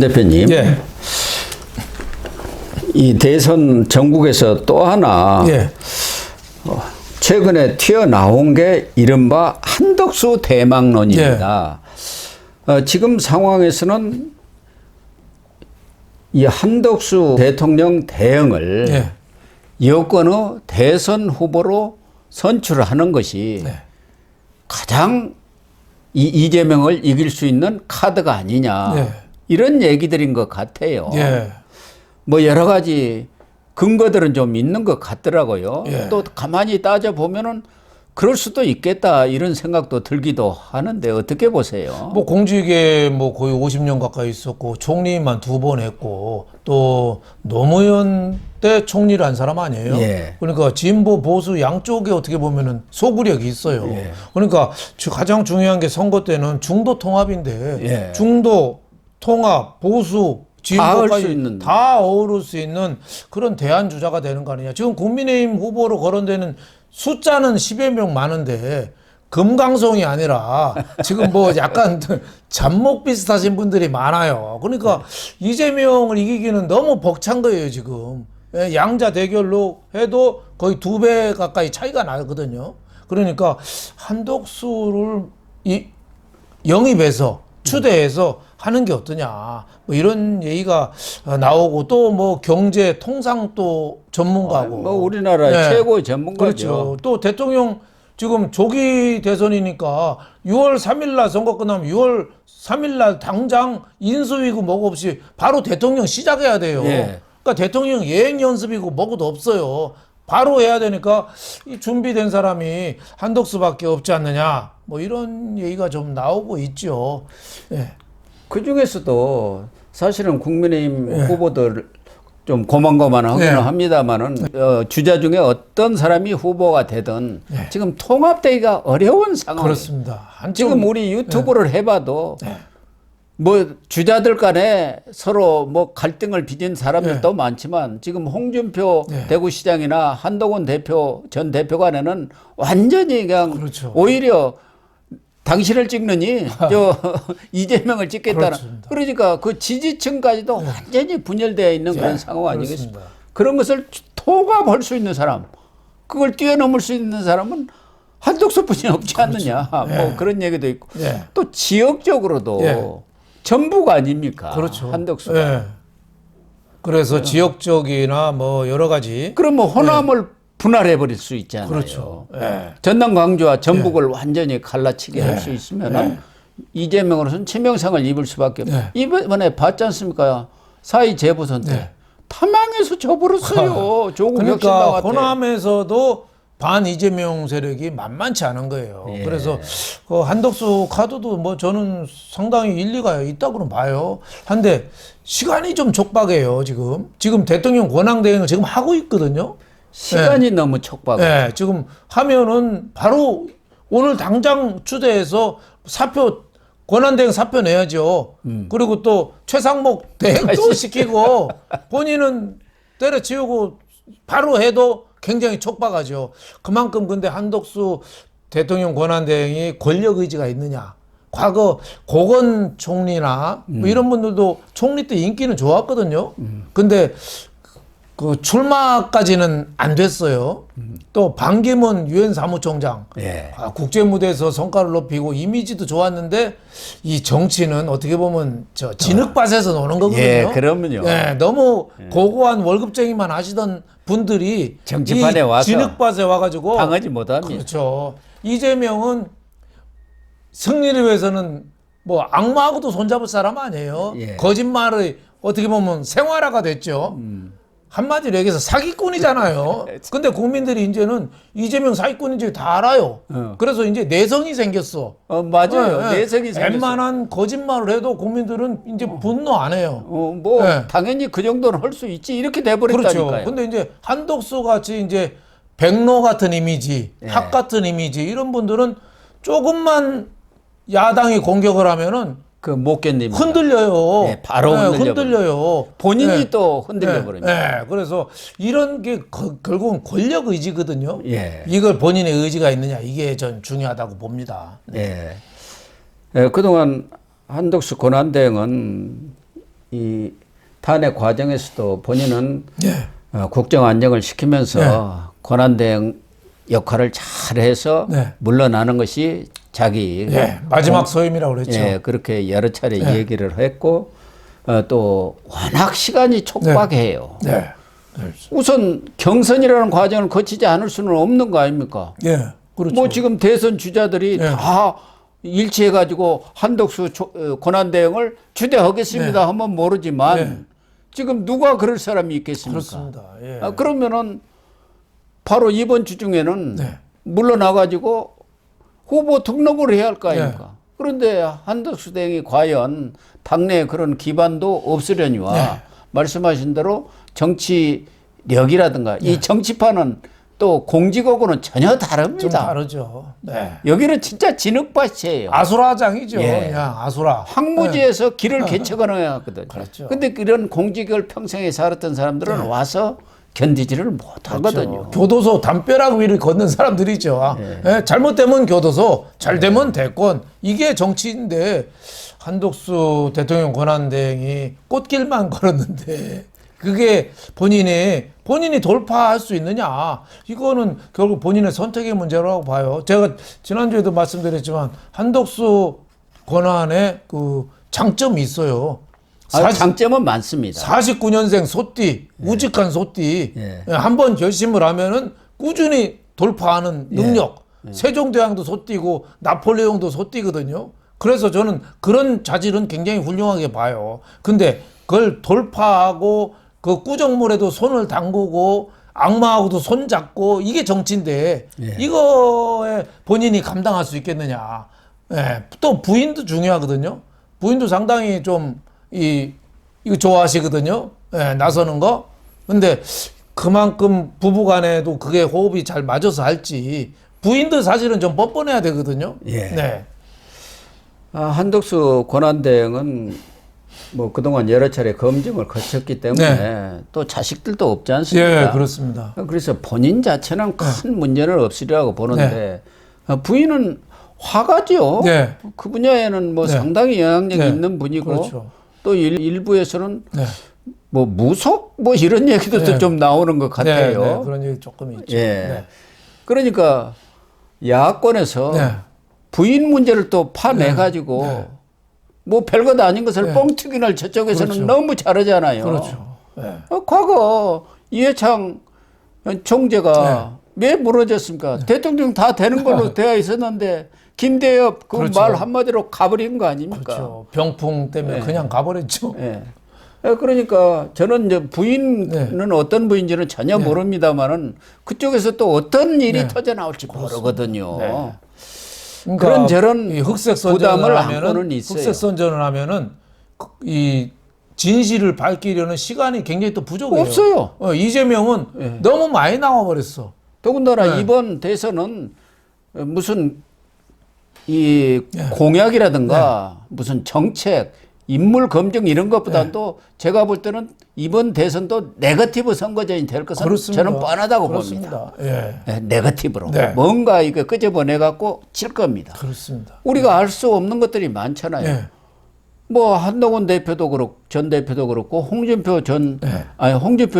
대표님, 예. 이 대선 전국에서 또 하나 예. 최근에 튀어나온 게 이른바 한덕수 대망론입니다. 지금 상황에서는 이 한덕수 대통령 대응을 예. 여권의 대선 후보로 선출하는 것이 네. 가장 이재명을 이길 수 있는 카드가 아니냐, 예. 이런 얘기들인 것 같아요. 예. 뭐 여러 가지 근거들은 좀 있는 것 같더라고요. 예. 또 가만히 따져보면은 그럴 수도 있겠다, 이런 생각도 들기도 하는데 어떻게 보세요? 뭐 공직에 뭐 거의 50년 가까이 있었고 총리만 2번 했고 또 노무현 때 총리를 한 사람 아니에요. 예. 그러니까 진보 보수 양쪽에 어떻게 보면은 소구력이 있어요. 예. 그러니까 가장 중요한 게 선거 때는 중도 통합인데 예. 중도 통합 보수 다할 수 진보까지 있는. 다 어우를 수 있는 그런 대안 주자가 되는 거 아니냐. 지금 국민의힘 후보로 거론되는 숫자는 10여 명 많은데 금강송이 아니라 지금 뭐 약간 잡목 비슷하신 분들이 많아요. 그러니까 이재명을 이기기는 너무 벅찬 거예요, 지금. 예, 양자 대결로 해도 거의 2배 가까이 차이가 나거든요. 그러니까 한덕수를 영입해서 추대해서 하는 게 어떠냐, 뭐 이런 얘기가 나오고 또 뭐 경제 통상 또 전문가고 뭐 우리나라의 네. 최고의 전문가죠. 그렇죠. 또 대통령 지금 조기 대선이니까 6월 3일 날 선거 끝나면 6월 3일 날 당장 인수위고 뭐고 없이 바로 대통령 시작해야 돼요. 예. 그러니까 대통령 예행 연습이고 뭐고도 없어요. 바로 해야 되니까 이 준비된 사람이 한덕수밖에 없지 않느냐, 뭐 이런 얘기가 좀 나오고 있죠. 예. 그 중에서도 사실은 국민의힘 예. 후보들 좀 고만고만하기는 예. 합니다만은 주자 중에 어떤 사람이 후보가 되든 예. 지금 통합되기가 어려운 상황이에요. 그렇습니다. 지금 우리 유튜브를 해봐도 뭐 주자들 간에 서로 뭐 갈등을 빚은 사람들도 많지만 지금 홍준표 대구시장이나 한동훈 전 대표 간에는 완전히 그냥 그렇죠. 오히려 당신을 찍느니 저 이재명을 찍겠다는, 그렇습니다. 그러니까 그 지지층까지도 완전히 분열되어 있는 그런 상황 아니겠습니까? 그렇습니다. 그런 것을 통합할 수 있는 사람, 그걸 뛰어넘을 수 있는 사람은 한덕수뿐이 없지 않느냐, 뭐 그런 얘기도 있고 또 지역적으로도 전부가 아닙니까? 그렇죠. 한덕수가. 예. 그래서 지역적이나 뭐 여러 가지. 그럼 뭐 호남을 분할해 버릴 수 있잖아요. 그렇죠. 예. 전남 광주와 전북을 완전히 갈라치게 할 수 있으면은 이재명으로서는 치명상을 입을 수밖에 없어요. 이번에 봤지 않습니까? 사이 재보선 때 탐망에서 져버렸어요. 조국 그러니까 혁신당한테. 호남에서도 반 이재명 세력이 만만치 않은 거예요. 그래서 그 한덕수 카드도 뭐 저는 상당히 일리가 있다고는 봐요. 한데 시간이 좀 촉박해요. 지금 대통령 권한 대행을 지금 하고 있거든요. 시간이 너무 촉박해. 네, 지금 하면은 바로 오늘 당장 추대해서 권한대행 사표 내야죠. 그리고 또 최상목 대행도 시키고 본인은 때려치우고 바로 해도 굉장히 촉박하죠. 그만큼 근데 한덕수 대통령 권한대행이 권력 의지가 있느냐. 과거 고건 총리나 뭐 이런 분들도 총리 때 인기는 좋았거든요. 근데 그 출마까지는 안 됐어요. 또 반기문 유엔 사무총장 국제 무대에서 성과를 높이고 이미지도 좋았는데 이 정치는 어떻게 보면 저 진흙밭에서 노는 거거든요. 예, 그러면요. 너무 고고한 월급쟁이만 하시던 분들이 정치판에 이 와서 진흙밭에 와가지고 당하지 못합니다. 그렇죠. 이재명은 승리를 위해서는 뭐 악마하고도 손잡을 사람 아니에요. 거짓말을 어떻게 보면 생활화가 됐죠. 한마디로 얘기해서 사기꾼이잖아요. 근데 국민들이 이제는 이재명 사기꾼인지 다 알아요. 그래서 이제 내성이 생겼어. 맞아요. 내성이 생겼어. 웬만한 거짓말을 해도 국민들은 이제 분노 안 해요. 뭐 당연히 그 정도는 할 수 있지, 이렇게 돼버렸다니까요. 그렇죠. 근데 이제 한덕수 같이 이제 백로 같은 이미지, 학 같은 이미지 이런 분들은 조금만 야당이 공격을 하면은 그 못 견딥니다. 흔들려요. 바로 흔들려요. 본인이 또 흔들려 버립니다. 그래서 이런 게 결국은 권력 의지거든요. 예. 이걸 본인의 의지가 있느냐, 이게 전 중요하다고 봅니다. 그동안 한덕수 권한대행은 이 탄핵 과정에서도 본인은 예. 국정 안정을 시키면서 권한대행 역할을 잘해서 네. 물러나는 것이 자기 예. 마지막 소임이라고 그랬죠. 예, 그렇게 여러 차례 예. 얘기를 했고 또 워낙 시간이 촉박해요. 네. 우선 경선이라는 과정을 거치지 않을 수는 없는 거 아닙니까? 예. 그렇죠. 뭐 지금 대선 주자들이 예. 다 일치해가지고 한덕수 권한대행을 추대하겠습니다 네. 하면 모르지만 네. 지금 누가 그럴 사람이 있겠습니까? 그렇습니다. 예. 그러면은 바로 이번 주 중에는 네. 물러나가지고 후보 등록을 해야 할 거 아닙니까? 네. 그런데 한덕수 대행이 과연 당내에 그런 기반도 없으려니와 네. 말씀하신 대로 정치력이라든가 네. 이 정치판은 또 공직하고는 전혀 좀 다릅니다. 다르죠. 네. 여기는 진짜 진흙밭이에요. 아수라장이죠. 예. 그냥 아수라. 황무지에서 길을 개척하는 거거든요. 그렇죠. 근데 이런 공직을 평생에 살았던 사람들은 와서 견디지를 못하거든요. 그렇죠. 교도소 담벼락 위를 걷는 사람들이죠. 예, 잘못되면 교도소, 잘 되면 대권. 이게 정치인데 한덕수 대통령 권한대행이 꽃길만 걸었는데 그게 본인이 돌파할 수 있느냐. 이거는 결국 본인의 선택의 문제라고 봐요. 제가 지난주에도 말씀드렸지만 한덕수 권한의 그 장점이 있어요. 장점은 많습니다. 49년생 소띠, 우직한 소띠. 예. 한번 결심을 하면은 꾸준히 돌파하는 능력. 세종대왕도 소띠고 나폴레옹도 소띠거든요. 그래서 저는 그런 자질은 굉장히 훌륭하게 봐요. 근데 그걸 돌파하고 그 꾸정물에도 손을 담그고 악마하고도 손 잡고 이게 정치인데 이거에 본인이 감당할 수 있겠느냐. 예. 또 부인도 중요하거든요. 부인도 상당히 좀 이거 좋아하시거든요. 예, 나서는 거. 근데 그만큼 부부 간에도 그게 호흡이 잘 맞아서 할지 부인도 사실은 좀 뻔뻔해야 되거든요. 예. 네. 한덕수 권한대행은 뭐 그동안 여러 차례 검증을 거쳤기 때문에 네. 또 자식들도 없지 않습니까? 예, 그렇습니다. 그래서 본인 자체는 큰 문제는 없으리라고 보는데 부인은 화가죠. 네. 그 분야에는 뭐 네. 상당히 영향력이 네. 있는 분이고 그렇죠. 또 일부에서는 네. 뭐 무속 뭐 이런 얘기도 네. 좀 나오는 것 같아요. 네, 네. 그런 얘기 조금 있죠. 예. 네. 그러니까 야권에서 네. 부인 문제를 또 파내 가지고 네. 뭐 별것 아닌 것을 네. 뻥튀기를 저쪽에서는 그렇죠. 너무 잘하잖아요. 그렇죠. 네. 과거 이해창 총재가 왜 무너졌습니까? 대통령 다 되는 걸로 되어 있었는데 김대엽 그 그렇죠. 말 한마디로 가버린 거 아닙니까? 그렇죠. 병풍 때문에 그냥 가버렸죠. 예. 그러니까 저는 이제 부인은 어떤 부인지는 전혀 모릅니다만은 그쪽에서 또 어떤 일이 터져 나올지 모르거든요. 네. 그런 저런 이 흑색 부담을 선전을 안고는 하면은 있어요. 흑색 선전을 하면은 이 진실을 밝히려는 시간이 굉장히 또 부족해요. 없어요. 이재명은 너무 많이 나와 버렸어. 더군다나 네. 이번 대선은 무슨 이 공약이라든가 무슨 정책, 인물 검증 이런 것보다도 제가 볼 때는 이번 대선도 네거티브 선거전이 될 것은 그렇습니다. 저는 뻔하다고 그렇습니다. 봅니다. 예. 네, 네거티브로 네. 뭔가 이거 끄집어내 갖고 칠 겁니다. 그렇습니다. 우리가 알 수 없는 것들이 많잖아요. 예. 뭐 한동훈 대표도 그렇고 전 대표도 그렇고 홍준표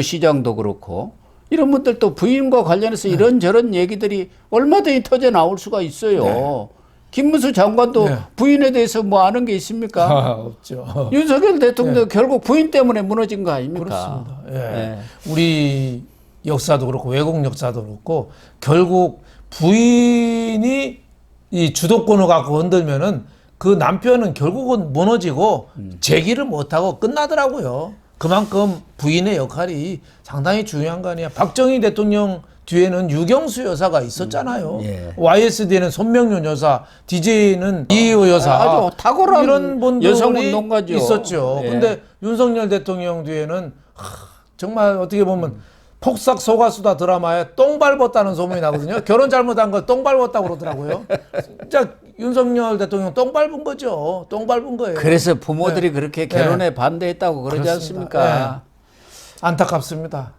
시장도 그렇고 이런 분들 또 부인과 관련해서 이런저런 얘기들이 얼마든지 터져 나올 수가 있어요. 김문수 장관도 부인에 대해서 뭐 아는 게 있습니까? 없죠. 윤석열 대통령도 결국 부인 때문에 무너진 거 아닙니까? 그렇습니다. 예. 네. 우리 역사도 그렇고 외국 역사도 그렇고 결국 부인이 이 주도권을 갖고 흔들면은 그 남편은 결국은 무너지고 재기를 못하고 끝나더라고요. 그만큼 부인의 역할이 상당히 중요한 거 아니야. 박정희 대통령 뒤에는 유경수 여사가 있었잖아요. YSD에는 손명윤 여사, DJ는 이희호 여사, 아주 탁월한 이런 분들이 여성운동가죠. 있었죠. 예. 근데 윤석열 대통령 뒤에는 정말 어떻게 보면 폭삭 속았수다 드라마에 똥 밟았다는 소문이 나거든요. 결혼 잘못한 거 똥 밟았다고 그러더라고요. 진짜 윤석열 대통령 똥 밟은 거죠. 똥 밟은 거예요. 그래서 부모들이 그렇게 결혼에 반대했다고 그러지 그렇습니다. 않습니까? 안타깝습니다.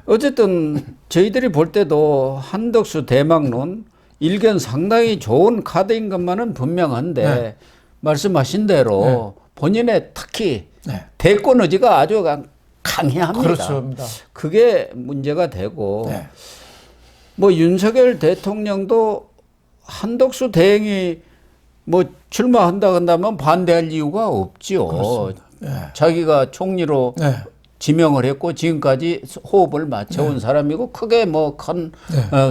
어쨌든 저희들이 볼 때도 한덕수 대망론 일견 상당히 좋은 카드인 것만은 분명한데 말씀하신 대로 본인의 특히 네. 대권 의지가 아주 강해합니다. 그렇습니다. 그게 문제가 되고 네. 뭐 윤석열 대통령도 한덕수 대행이 뭐 출마한다 한다면 반대할 이유가 없지요. 그렇습니다. 네. 자기가 총리로 네. 지명을 했고 지금까지 호흡을 맞춰온 사람이고 크게 뭐 큰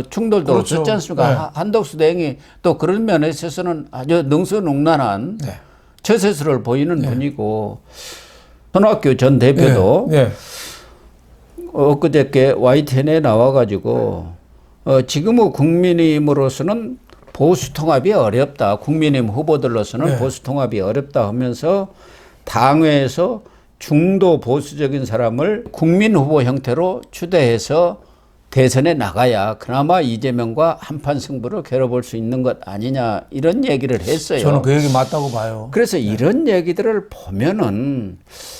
충돌도 그렇죠. 없었지 않습니까? 네. 한덕수 대행이 또 그런 면에 있어서는 아주 능수능란한 네. 처세술을 보이는 분이고 손학규 전 대표도 네. 엊그저께 YTN에 나와가지고 지금의 국민의힘으로서는 보수 통합이 어렵다. 국민의힘 후보들로서는 네. 보수 통합이 어렵다 하면서 당회에서 중도 보수적인 사람을 국민 후보 형태로 추대해서 대선에 나가야 그나마 이재명과 한판 승부를 겨뤄볼 수 있는 것 아니냐 이런 얘기를 했어요. 저는 그 얘기 맞다고 봐요. 그래서 이런 얘기들을 보면은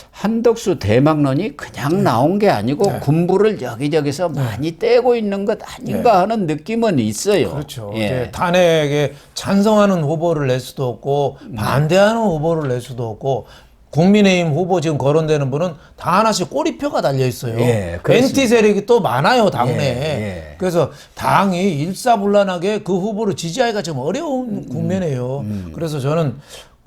한덕수 대망론이 그냥 나온 게 아니고 군부를 여기저기서 많이 떼고 있는 것 아닌가 하는 느낌은 있어요. 그렇죠. 예. 이제 탄핵에 찬성하는 후보를 낼 수도 없고 반대하는 후보를 낼 수도 없고 국민의힘 후보 지금 거론되는 분은 다 하나씩 꼬리표가 달려 있어요. 예, 그렇습니다. 엔티 세력이 또 많아요, 당내에. 예. 그래서 당이 일사불란하게 그 후보를 지지하기가 좀 어려운 국면이에요. 그래서 저는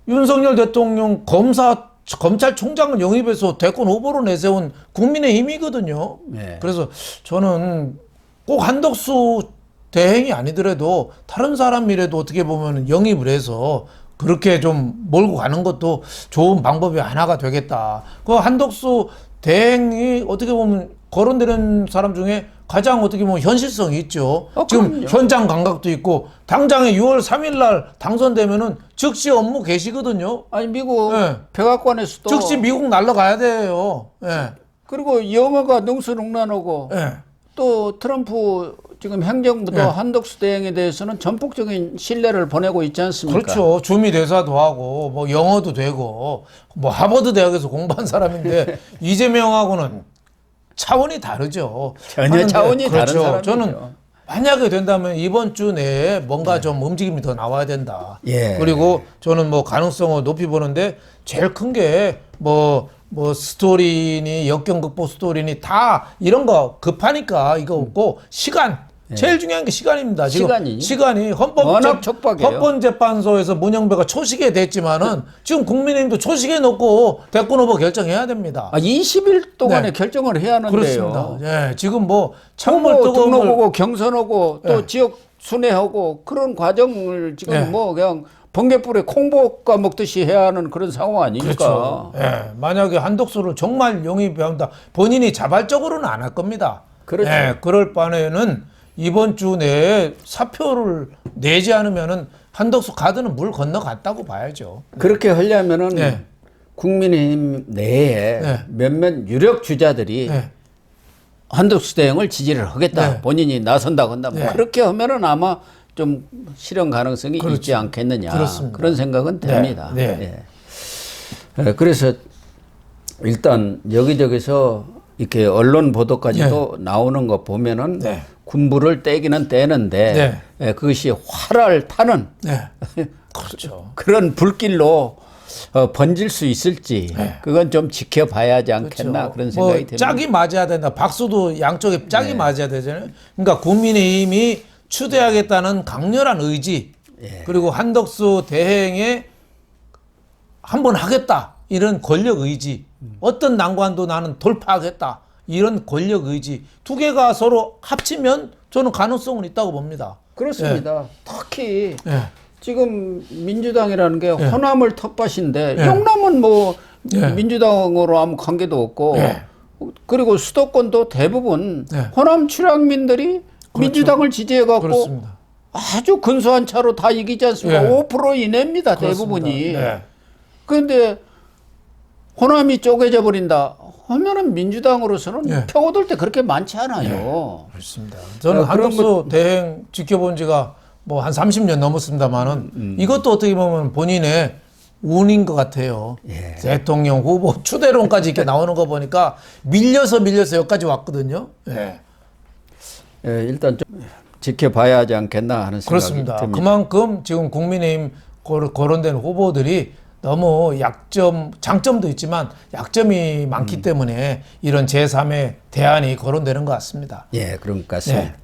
윤석열 대통령 검찰총장을 영입해서 대권 후보로 내세운 국민의힘이거든요. 예. 그래서 저는 꼭 한덕수 대행이 아니더라도 다른 사람이라도 어떻게 보면 영입을 해서 그렇게 좀 몰고 가는 것도 좋은 방법이 하나가 되겠다. 그 한덕수 대행이 어떻게 보면 거론되는 사람 중에 가장 어떻게 보면 현실성이 있죠. 지금 그럼요. 현장 감각도 있고 당장에 6월 3일 날 당선되면은 즉시 업무 계시거든요. 아니 미국 예. 백악관에서도 즉시 미국 날아가야 돼요. 예. 그리고 영어가 능수능란하고 예. 또 트럼프 지금 행정부도 예. 한덕수 대행에 대해서는 전폭적인 신뢰를 보내고 있지 않습니까? 그렇죠. 주미 대사도 하고 뭐 영어도 되고 뭐 하버드 대학에서 공부한 사람인데 이재명하고는 차원이 다르죠. 전혀 하는데 차원이 다른 사람이죠. 저는 만약에 된다면 이번 주 내에 뭔가 좀 움직임이 더 나와야 된다. 예. 그리고 저는 뭐 가능성을 높이 보는데 제일 큰 게 뭐 스토리니 역경 극복 스토리니 다 이런 거 급하니까 이거 없고 시간. 제일 중요한 게 시간입니다. 지금 시간이 워낙 촉박해요. 헌법재판소에서 문영배가 초시계 됐지만은 지금 국민의힘도 초시계 놓고 대권 후보 결정해야 됩니다. 20일 동안에 네. 결정을 해야 하는데요. 그렇습니다. 예, 지금 뭐 창물 후보 뜨거운 등록하고 경선하고 또 예. 지역 순회하고 그런 과정을 지금 예. 뭐 그냥 번개불에 콩볶아 먹듯이 해야 하는 그런 상황 아닙니까? 그렇죠. 예, 만약에 한덕수를 정말 영입한다, 본인이 자발적으로는 안 할 겁니다. 그렇죠. 예, 그럴 바에는 이번 주 내에 사표를 내지 않으면은 한덕수 카드는 물 건너갔다고 봐야죠. 그렇게 하려면은 예. 국민의힘 내에 예. 몇몇 유력 주자들이 예. 한덕수 대행을 지지를 하겠다. 네. 본인이 나선다고 한다면 네. 그렇게 하면은 아마 좀 실현 가능성이 그렇죠. 있지 않겠느냐. 그렇습니다. 그런 생각은 됩니다. 네. 예. 그래서 일단 여기저기서 이렇게 언론 보도까지도 나오는 거 보면은 네. 군부를 떼기는 떼는데 예, 그것이 활을 타는 네. 그렇죠. 그런 불길로 번질 수 있을지 네. 그건 좀 지켜봐야 하지 않겠나 그런 생각이 뭐 듭니다. 짝이 맞아야 된다. 박수도 양쪽에 짝이 네. 맞아야 되잖아요. 그러니까 국민의힘이 추대하겠다는 강렬한 의지, 그리고 한덕수 대행에 한번 하겠다 이런 권력 의지, 어떤 난관도 나는 돌파하겠다 이런 권력 의지 두 개가 서로 합치면 저는 가능성은 있다고 봅니다. 그렇습니다. 특히 예. 지금 민주당이라는 게 예. 호남을 텃밭인데 예. 영남은 뭐 예. 민주당으로 아무 관계도 없고 예. 그리고 수도권도 대부분 예. 호남 출향민들이 민주당을 지지해갖고 그렇습니다. 아주 근소한 차로 다 이기지 않습니까? 예. 5% 이내입니다. 대부분이. 네. 그런데 호남이 쪼개져 버린다 하면은 민주당으로서는 예. 표 얻을 때 그렇게 많지 않아요. 그렇습니다. 저는 그런 한덕수 대행 지켜본 지가 뭐 한 30년 넘었습니다만은 이것도 어떻게 보면 본인의 운인 것 같아요. 예. 대통령 후보 추대론까지 이렇게 나오는 거 보니까 밀려서 여기까지 왔거든요. 예. 예, 일단 좀 지켜봐야 하지 않겠나 하는 생각이 그렇습니다. 듭니다. 그만큼 지금 국민의힘 거론된 후보들이 너무 장점도 있지만 약점이 많기 때문에 이런 제3의 대안이 거론되는 것 같습니다. 예, 그런 것 같습니다. 네.